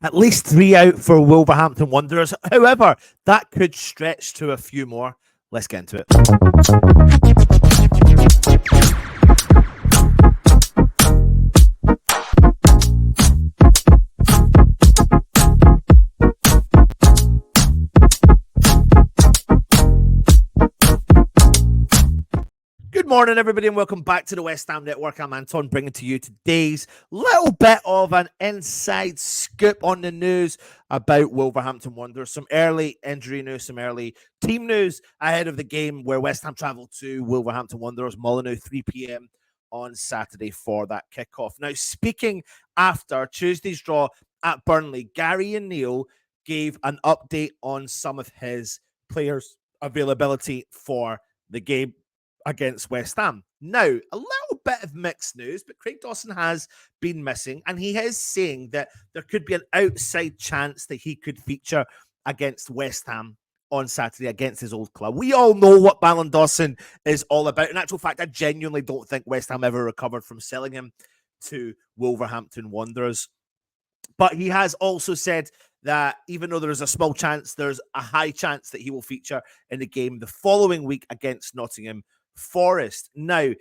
At least 3 out for Wolverhampton Wanderers. However, that could stretch to a few more. Let's get into it. Good morning, everybody, and welcome back to the West Ham Network. I'm Anton, bringing to you today's little bit of an inside scoop on the news about Wolverhampton Wanderers. Some early injury news, some early team news ahead of the game where West Ham travel to Wolverhampton Wanderers, Molyneux, 3 p.m. on Saturday for that kickoff. Now, speaking after Tuesday's draw at Burnley, Gary and Neil gave an update on some of his players' availability for the game against West Ham. Now, a little bit of mixed news, but Craig Dawson has been missing, and he is saying that there could be an outside chance that he could feature against West Ham on Saturday against his old club. We all know what Ballon Dawson is all about. In actual fact, I genuinely don't think West Ham ever recovered from selling him to Wolverhampton Wanderers. But he has also said that even though there is a small chance, there's a high chance that he will feature in the game the following week against Nottingham Forest. Now,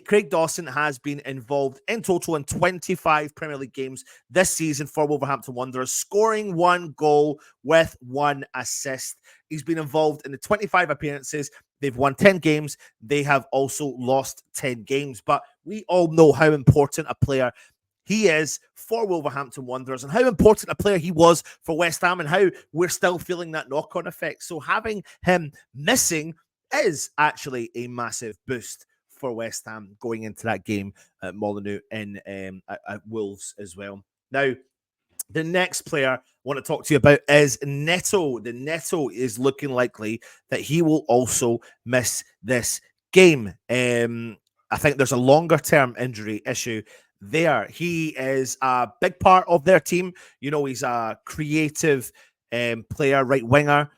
Craig Dawson has been involved in total in 25 Premier League games this season for Wolverhampton Wanderers, scoring 1 goal with 1 assist. He's been involved in the 25 appearances. They've won 10 games. They have also lost 10 games. But we all know how important a player he is for Wolverhampton Wanderers and how important a player he was for West Ham and how we're still feeling that knock-on effect. So having him missing is actually a massive boost for West Ham going into that game at Molyneux and at Wolves as well. Now, the next player I want to talk to you about is Neto. The Neto is looking likely that he will also miss this game. I think there's a longer-term injury issue there. He is a big part of their team. You know, he's a creative player, right winger.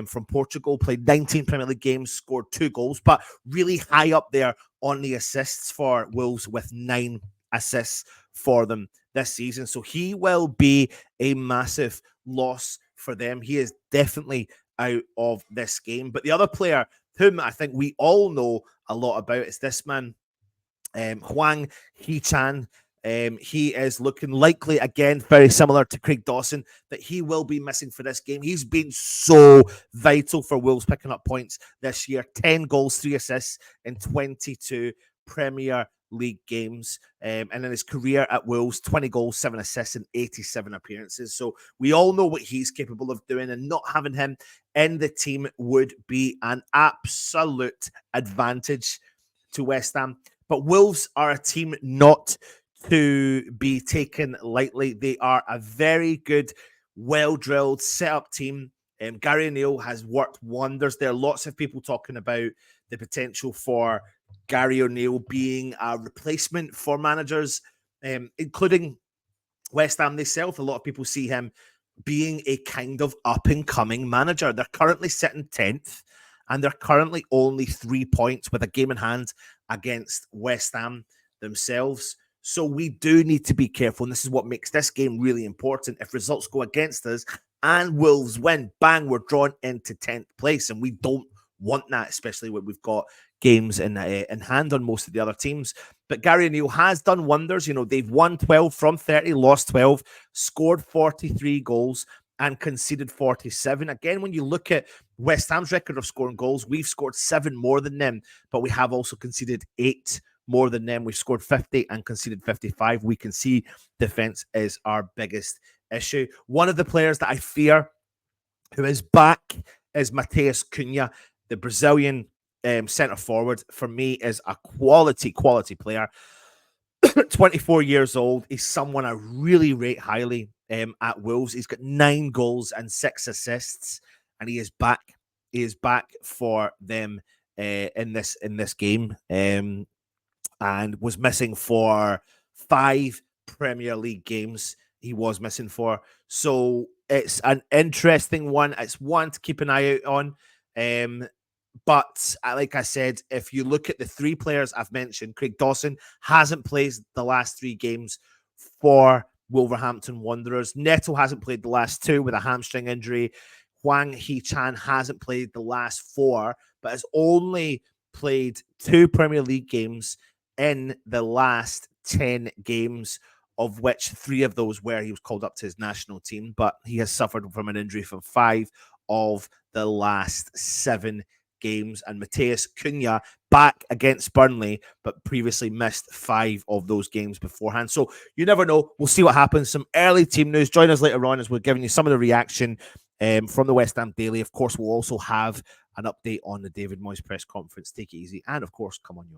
From Portugal, played 19 Premier League games, scored 2 goals, but really high up there on the assists for Wolves with 9 assists for them this season. So he will be a massive loss for them. He is definitely out of this game. But the other player whom I think we all know a lot about is this man, Hwang Hee-chan. He is looking likely, again, very similar to Craig Dawson, that he will be missing for this game. He's been so vital for Wolves picking up points this year. 10 goals, 3 assists in 22 Premier League games. And in his career at Wolves, 20 goals, 7 assists, and 87 appearances. So we all know what he's capable of doing, and not having him in the team would be an absolute advantage to West Ham. But Wolves are a team not to be taken lightly. They are a very good, well-drilled, set-up team. Gary O'Neill has worked wonders. There are lots of people talking about the potential for Gary O'Neill being a replacement for managers, including West Ham themselves. A lot of people see him being a kind of up-and-coming manager. They're currently sitting 10th, and they're currently only 3 points with a game in hand against West Ham themselves. So we do need to be careful, and this is what makes this game really important. If results go against us and Wolves win, bang, we're drawn into 10th place, and we don't want that, especially when we've got games in hand on most of the other teams. But Gary O'Neill has done wonders. You know, they've won 12 from 30, lost 12, scored 43 goals, and conceded 47. Again, when you look at West Ham's record of scoring goals, we've scored 7 more than them, but we have also conceded 8 more than them. We've scored 50 and conceded 55. We can see defense is our biggest issue. One of the players that I fear who is back is Matheus Cunha, the Brazilian centre forward. For me, is a quality player. 24 years old. He's someone I really rate highly at Wolves. He's got 9 goals and 6 assists, and he is back. He is back for them in this game, and was missing for 5 Premier League games. He was missing for. So it's an interesting one. It's one to keep an eye out on. But like I said, if you look at the 3 players I've mentioned, Craig Dawson hasn't played the last 3 games for Wolverhampton Wanderers. Neto hasn't played the last 2 with a hamstring injury. Hwang Hee-chan hasn't played the last 4, but has only played 2 Premier League games in the last 10 games, of which 3 of those were he was called up to his national team, but he has suffered from an injury for 5 of the last 7 games. And Mateus Cunha back against Burnley, but previously missed 5 of those games beforehand. So you never know. We'll see what happens. Some early team news. Join us later on as we're giving you some of the reaction from the West Ham Daily. Of course, we'll also have an update on the David Moyes press conference. Take it easy. And of course, come on, you.